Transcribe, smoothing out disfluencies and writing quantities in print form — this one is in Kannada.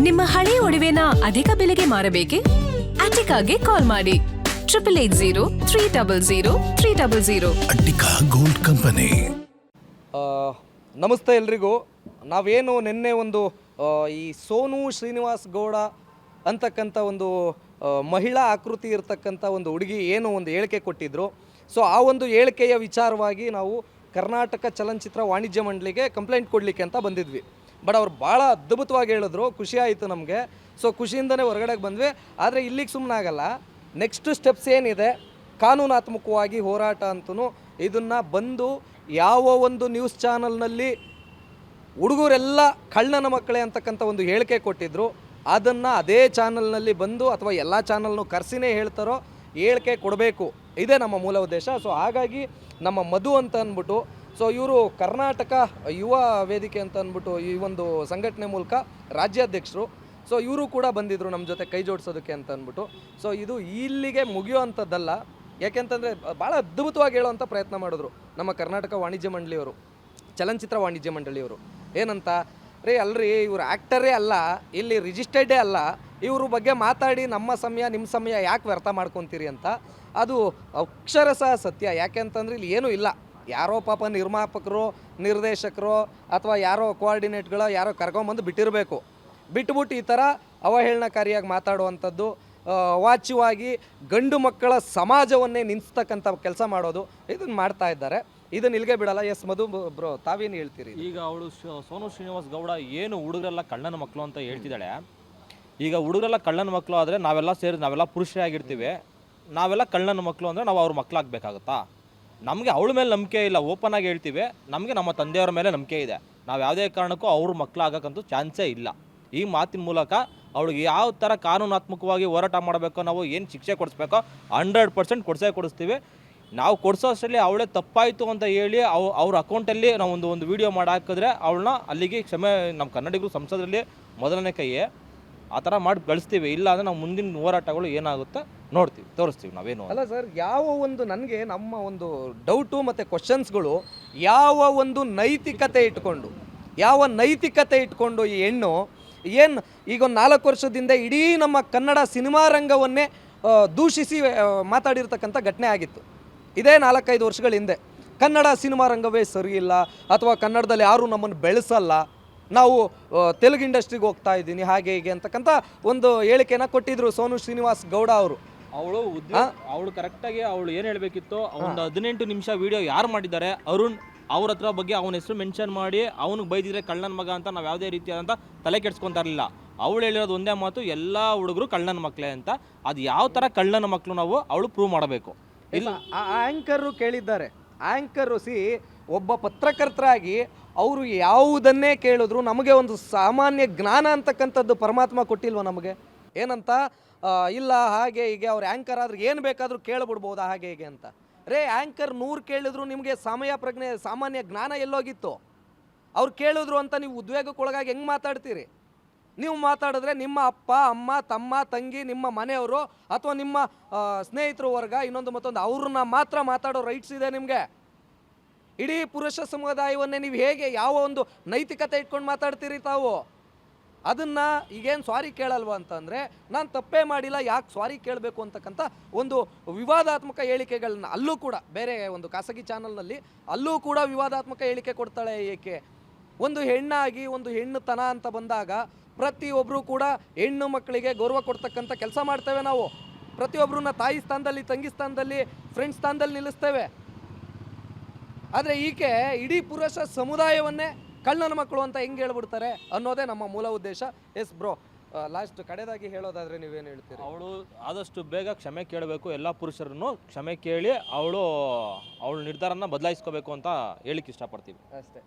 ನಿಮ್ಮ ಹಳೆಯ ಒಡವೆನ ಅಧಿಕ ಬೆಲೆಗೆ ಮಾರಬೇಕೆ? ಅಟಿಕಾಗೆ ಕಾಲ್ ಮಾಡಿ 8803000300. Attica gold company. ನಮಸ್ತೆ ಎಲ್ರಿಗೂ. ನಾವೇನು ನಿನ್ನೆ ಒಂದು ಈ ಸೋನು ಶ್ರೀನಿವಾಸ್ ಗೌಡ ಅಂತಕ್ಕಂಥ ಒಂದು ಮಹಿಳಾ ಆಕೃತಿ ಇರತಕ್ಕಂಥ ಒಂದು ಹುಡುಗಿ ಏನು ಒಂದು ಹೇಳಿಕೆ ಕೊಟ್ಟಿದ್ರು. ಸೊ ಆ ಒಂದು ಹೇಳಿಕೆಯ ವಿಚಾರವಾಗಿ ನಾವು ಕರ್ನಾಟಕ ಚಲನಚಿತ್ರ ವಾಣಿಜ್ಯ ಮಂಡಳಿಗೆ ಕಂಪ್ಲೇಂಟ್ ಕೊಡಲಿಕ್ಕೆ ಅಂತ ಬಂದಿದ್ವಿ. ಬಟ್ ಅವ್ರು ಭಾಳ ಅದ್ಭುತವಾಗಿ ಹೇಳಿದ್ರು, ಖುಷಿ ಆಯಿತು ನಮಗೆ. ಸೊ ಖುಷಿಯಿಂದನೇ ಹೊರಗಡೆಗೆ ಬಂದ್ವಿ. ಆದರೆ ಇಲ್ಲಿಗೆ ಸುಮ್ಮನೆ ಆಗಲ್ಲ. ನೆಕ್ಸ್ಟ್ ಸ್ಟೆಪ್ಸ್ ಏನಿದೆ ಕಾನೂನಾತ್ಮಕವಾಗಿ ಹೋರಾಟ ಅಂತೂ ಇದನ್ನು ಬಂದು ಯಾವ ಒಂದು ನ್ಯೂಸ್ ಚಾನಲ್ನಲ್ಲಿ ಹುಡುಗರೆಲ್ಲ ಕಳ್ಳನ ಮಕ್ಕಳೇ ಅಂತಕ್ಕಂಥ ಒಂದು ಹೇಳಿಕೆ ಕೊಟ್ಟಿದ್ರು, ಅದನ್ನು ಅದೇ ಚಾನಲ್ನಲ್ಲಿ ಬಂದು ಅಥವಾ ಎಲ್ಲ ಚಾನಲ್ನು ಕರೆಸಿನೇ ಹೇಳ್ತಾರೋ ಹೇಳಿಕೆ ಕೊಡಬೇಕು, ಇದೇ ನಮ್ಮ ಮೂಲ ಉದ್ದೇಶ. ಸೊ ಹಾಗಾಗಿ ನಮ್ಮ ಮಧು ಅಂತ ಅಂದ್ಬಿಟ್ಟು, ಸೊ ಇವರು ಕರ್ನಾಟಕ ಯುವ ವೇದಿಕೆ ಅಂತ ಅಂದ್ಬಿಟ್ಟು ಈ ಒಂದು ಸಂಘಟನೆ ಮೂಲಕ ರಾಜ್ಯಾಧ್ಯಕ್ಷರು. ಸೊ ಇವರು ಕೂಡ ಬಂದಿದ್ದರು ನಮ್ಮ ಜೊತೆ ಕೈ ಜೋಡಿಸೋದಕ್ಕೆ ಅಂತ ಅಂದ್ಬಿಟ್ಟು. ಸೊ ಇದು ಇಲ್ಲಿಗೆ ಮುಗಿಯುವಂಥದ್ದಲ್ಲ, ಯಾಕೆಂತಂದರೆ ಭಾಳ ಅದ್ಭುತವಾಗಿ ಹೇಳುವಂಥ ಪ್ರಯತ್ನ ಮಾಡಿದ್ರು ನಮ್ಮ ಕರ್ನಾಟಕ ವಾಣಿಜ್ಯ ಮಂಡಳಿಯವರು, ಚಲನಚಿತ್ರ ವಾಣಿಜ್ಯ ಮಂಡಳಿಯವರು. ಏನಂತ ಅಲ್ರಿ, ಇವರು ಆ್ಯಕ್ಟರೇ ಅಲ್ಲ, ಇಲ್ಲಿ ರಿಜಿಸ್ಟರ್ಡೇ ಅಲ್ಲ, ಇವ್ರ ಬಗ್ಗೆ ಮಾತಾಡಿ ನಮ್ಮ ಸಮಯ ನಿಮ್ಮ ಸಮಯ ಯಾಕೆ ವ್ಯರ್ಥ ಮಾಡ್ಕೊತೀರಿ ಅಂತ. ಅದು ಅಕ್ಷರಶಃ ಸತ್ಯ. ಯಾಕೆ ಅಂತಂದರೆ ಇಲ್ಲಿ ಏನೂ ಇಲ್ಲ, ಯಾರೋ ಪಾಪ ನಿರ್ಮಾಪಕರು, ನಿರ್ದೇಶಕರು ಅಥವಾ ಯಾರೋ ಕೋಆರ್ಡಿನೇಟ್ಗಳು ಯಾರೋ ಕರ್ಕೊಂಬಂದು ಬಿಟ್ಟಿರಬೇಕು. ಬಿಟ್ಬಿಟ್ಟು ಈ ಥರ ಅವಹೇಳನಕಾರಿಯಾಗಿ ಮಾತಾಡುವಂಥದ್ದು, ವಾಚ್ಯವಾಗಿ ಗಂಡು ಮಕ್ಕಳ ಸಮಾಜವನ್ನೇ ನಿಲ್ಲಿಸ್ತಕ್ಕಂಥ ಕೆಲಸ ಮಾಡೋದು, ಇದನ್ನು ಮಾಡ್ತಾ ಇದ್ದಾರೆ. ಇದನ್ನು ಇಲ್ಲಿಗೆ ಬಿಡಲ್ಲ. ಎಸ್ ಮಧು ಬ್ರೋ, ತಾವೇನು ಹೇಳ್ತೀರಿ? ಈಗ ಅವಳು ಸೋನು ಶ್ರೀನಿವಾಸ್ ಗೌಡ ಏನು ಹುಡುಗರೆಲ್ಲ ಕಳ್ಳನ ಮಕ್ಕಳು ಅಂತ ಹೇಳ್ತಿದ್ದಾಳೆ. ಈಗ ಹುಡುಗರೆಲ್ಲ ಕಳ್ಳನ ಮಕ್ಕಳು ಆದರೆ ನಾವೆಲ್ಲ ಸೇರಿ ನಾವೆಲ್ಲ ಪುರುಷರೇ ಆಗಿರ್ತೀವಿ, ನಾವೆಲ್ಲ ಕಳ್ಳನ ಮಕ್ಕಳು ಅಂದರೆ ನಾವು ಅವ್ರ ಮಕ್ಕಳಾಗಬೇಕಾಗುತ್ತಾ? ನಮಗೆ ಅವಳ ಮೇಲೆ ನಂಬಿಕೆ ಇಲ್ಲ, ಓಪನ್ ಆಗಿ ಹೇಳ್ತೀವಿ. ನಮಗೆ ನಮ್ಮ ತಂದೆಯವರ ಮೇಲೆ ನಂಬಿಕೆ ಇದೆ. ನಾವು ಯಾವುದೇ ಕಾರಣಕ್ಕೂ ಅವ್ರ ಮಕ್ಕಳಾಗಕ್ಕಂತೂ ಚಾನ್ಸೇ ಇಲ್ಲ. ಈ ಮಾತಿನ ಮೂಲಕ ಅವಳಿಗೆ ಯಾವ ಥರ ಕಾನೂನಾತ್ಮಕವಾಗಿ ಹೋರಾಟ ಮಾಡಬೇಕೋ, ನಾವು ಏನು ಶಿಕ್ಷೆ ಕೊಡಿಸ್ಬೇಕೋ 100% ಕೊಡಿಸ್ತೀವಿ. ನಾವು ಕೊಡಿಸೋ ಅಷ್ಟರಲ್ಲಿ ಅವಳೇ ತಪ್ಪಾಯಿತು ಅಂತ ಹೇಳಿ ಅವ್ರ ಅಕೌಂಟಲ್ಲಿ ನಾವು ಒಂದು ವೀಡಿಯೋ ಮಾಡಿ ಹಾಕಿದ್ರೆ ಅವಳನ್ನ ಅಲ್ಲಿಗೆ ಕ್ಷಮೆ, ನಮ್ಮ ಕನ್ನಡಿಗರು ಸಂಸದರಲ್ಲಿ ಮೊದಲನೇ ಕೈಯೇ ಆ ಥರ ಮಾಡಿ ಗಳಿಸ್ತೀವಿ. ಇಲ್ಲ ಅಂದರೆ ನಾವು ಮುಂದಿನ ಹೋರಾಟಗಳು ಏನಾಗುತ್ತೆ ನೋಡ್ತೀವಿ, ತೋರಿಸ್ತೀವಿ ನಾವೇನು. ಅಲ್ಲ ಸರ್, ಯಾವ ಒಂದು ನನಗೆ ನಮ್ಮ ಒಂದು ಡೌಟು ಮತ್ತು ಕ್ವಶನ್ಸ್ಗಳು, ಯಾವ ಒಂದು ನೈತಿಕತೆ ಇಟ್ಕೊಂಡು ಈ ಹೆಣ್ಣು ಏನು ಈಗ ಒಂದು 4 ವರ್ಷದಿಂದ ಇಡೀ ನಮ್ಮ ಕನ್ನಡ ಸಿನಿಮಾ ರಂಗವನ್ನೇ ದೂಷಿಸಿ ಮಾತಾಡಿರ್ತಕ್ಕಂಥ ಘಟನೆ ಆಗಿತ್ತು. ಇದೇ 4-5 ವರ್ಷಗಳ ಹಿಂದೆ ಕನ್ನಡ ಸಿನಿಮಾ ರಂಗವೇ ಸರಿಯಿಲ್ಲ, ಅಥವಾ ಕನ್ನಡದಲ್ಲಿ ಯಾರೂ ನಮ್ಮನ್ನು ಬೆಳೆಸಲ್ಲ, ನಾವು ತೆಲುಗು ಇಂಡಸ್ಟ್ರಿಗೆ ಹೋಗ್ತಾ ಇದ್ದೀನಿ ಹಾಗೆ ಹೀಗೆ ಅಂತಕ್ಕಂಥ ಒಂದು ಹೇಳಿಕೆನ ಕೊಟ್ಟಿದ್ರು ಸೋನು ಶ್ರೀನಿವಾಸ್ ಗೌಡ ಅವರು. ಅವಳು ಕರೆಕ್ಟಾಗಿ ಅವಳು ಏನು ಹೇಳಬೇಕಿತ್ತು, ಒಂದು 18 ನಿಮಿಷ ವೀಡಿಯೋ ಯಾರು ಮಾಡಿದ್ದಾರೆ ಅರುಣ್, ಅವ್ರ ಹತ್ರ ಬಗ್ಗೆ ಅವನ ಹೆಸರು ಮೆನ್ಷನ್ ಮಾಡಿ ಅವನಿಗೆ ಬೈದಿದ್ರೆ ಕಳ್ಳನ ಮಗ ಅಂತ ನಾವು ಯಾವುದೇ ರೀತಿಯಾದಂಥ ತಲೆ ಕೆಡ್ಸ್ಕೊತಾ ಇರಲಿಲ್ಲ. ಅವಳು ಹೇಳಿರೋದು ಒಂದೇ ಮಾತು, ಎಲ್ಲ ಹುಡುಗರು ಕಳ್ಳನ ಮಕ್ಕಳೇ ಅಂತ. ಅದು ಯಾವ ಥರ ಕಳ್ಳನ ಮಕ್ಕಳು ನಾವು ಅವಳು ಪ್ರೂವ್ ಮಾಡಬೇಕು. ಇಲ್ಲ, ಆ ಆ್ಯಂಕರು ಕೇಳಿದ್ದಾರೆ. ಆ್ಯಂಕರು ಒಬ್ಬ ಪತ್ರಕರ್ತರಾಗಿ ಅವರು ಯಾವುದನ್ನೇ ಕೇಳಿದ್ರು ನಮಗೆ ಒಂದು ಸಾಮಾನ್ಯ ಜ್ಞಾನ ಅಂತಕ್ಕಂಥದ್ದು ಪರಮಾತ್ಮ ಕೊಟ್ಟಿಲ್ವ ನಮಗೆ? ಏನಂತ ಇಲ್ಲ ಹಾಗೆ ಹೀಗೆ ಅವ್ರು ಆ್ಯಂಕರ್ ಆದ್ರೆ ಏನು ಬೇಕಾದರೂ ಕೇಳಿಬಿಡ್ಬೋದಾ ಹಾಗೆ ಹೀಗೆ ಅಂತ. ಆ್ಯಂಕರ್ 100 ಕೇಳಿದ್ರು ನಿಮಗೆ ಸಾಮಾನ್ಯ ಜ್ಞಾನ ಎಲ್ಲೋಗಿತ್ತು? ಅವ್ರು ಕೇಳಿದ್ರು ಅಂತ ನೀವು ಉದ್ವೇಗಕ್ಕೊಳಗಾಗಿ ಹೆಂಗೆ ಮಾತಾಡ್ತೀರಿ? ನೀವು ಮಾತಾಡಿದ್ರೆ ನಿಮ್ಮ ಅಪ್ಪ ಅಮ್ಮ ತಮ್ಮ ತಂಗಿ, ನಿಮ್ಮ ಮನೆಯವರು ಅಥವಾ ನಿಮ್ಮ ಸ್ನೇಹಿತರು ವರ್ಗ ಇನ್ನೊಂದು ಮತ್ತೊಂದು ಅವ್ರನ್ನ ಮಾತ್ರ ಮಾತಾಡೋ ರೈಟ್ಸ್ ಇದೆ ನಿಮಗೆ. ಇಡೀ ಪುರುಷ ಸಮುದಾಯವನ್ನೇ ನೀವು ಹೇಗೆ ಯಾವ ಒಂದು ನೈತಿಕತೆ ಇಟ್ಕೊಂಡು ಮಾತಾಡ್ತೀರಿ ತಾವು? ಅದನ್ನು ಈಗೇನು ಸ್ವಾರಿ ಕೇಳಲ್ವ ಅಂತಂದರೆ, ನಾನು ತಪ್ಪೇ ಮಾಡಿಲ್ಲ ಯಾಕೆ ಸ್ವಾರಿ ಕೇಳಬೇಕು ಅಂತಕ್ಕಂಥ ಒಂದು ವಿವಾದಾತ್ಮಕ ಹೇಳಿಕೆಗಳನ್ನ ಅಲ್ಲೂ ಕೂಡ ಬೇರೆ ಒಂದು ಖಾಸಗಿ ಚಾನಲ್ನಲ್ಲಿ ಅಲ್ಲೂ ಕೂಡ ವಿವಾದಾತ್ಮಕ ಹೇಳಿಕೆ ಕೊಡ್ತಾಳೆ. ಏಕೆ? ಒಂದು ಹೆಣ್ಣಾಗಿ ಒಂದು ಹೆಣ್ಣುತನ ಅಂತ ಬಂದಾಗ ಪ್ರತಿಯೊಬ್ಬರು ಕೂಡ ಹೆಣ್ಣು ಮಕ್ಕಳಿಗೆ ಗೌರವ ಕೊಡ್ತಕ್ಕಂಥ ಕೆಲಸ ಮಾಡ್ತೇವೆ ನಾವು. ಪ್ರತಿಯೊಬ್ಬರನ್ನ ತಾಯಿ ಸ್ಥಾನದಲ್ಲಿ, ತಂಗಿ ಸ್ಥಾನದಲ್ಲಿ, ಫ್ರೆಂಡ್ಸ್ ಸ್ಥಾನದಲ್ಲಿ ನಿಲ್ಲಿಸ್ತೇವೆ. ಆದರೆ ಈಕೆ ಇಡೀ ಪುರುಷ ಸಮುದಾಯವನ್ನೇ ಕಳ್ಳನ ಮಕ್ಕಳು ಅಂತ ಹೆಂಗೆ ಹೇಳ್ಬಿಡ್ತಾರೆ ಅನ್ನೋದೇ ನಮ್ಮ ಮೂಲ ಉದ್ದೇಶ. ಎಸ್ ಬ್ರೋ, ಲಾಸ್ಟ್ ಕಡೆದಾಗಿ ಹೇಳೋದಾದರೆ ನೀವೇನು ಹೇಳ್ತೀರಿ? ಅವಳು ಆದಷ್ಟು ಬೇಗ ಕ್ಷಮೆ ಕೇಳಬೇಕು, ಎಲ್ಲ ಪುರುಷರನ್ನು ಕ್ಷಮೆ ಕೇಳಿ ಅವಳು ನಿರ್ಧಾರನ ಬದಲಾಯಿಸ್ಕೋಬೇಕು ಅಂತ ಹೇಳಿಕ್ಕೆ ಇಷ್ಟಪಡ್ತೀವಿ ಅಷ್ಟೇ.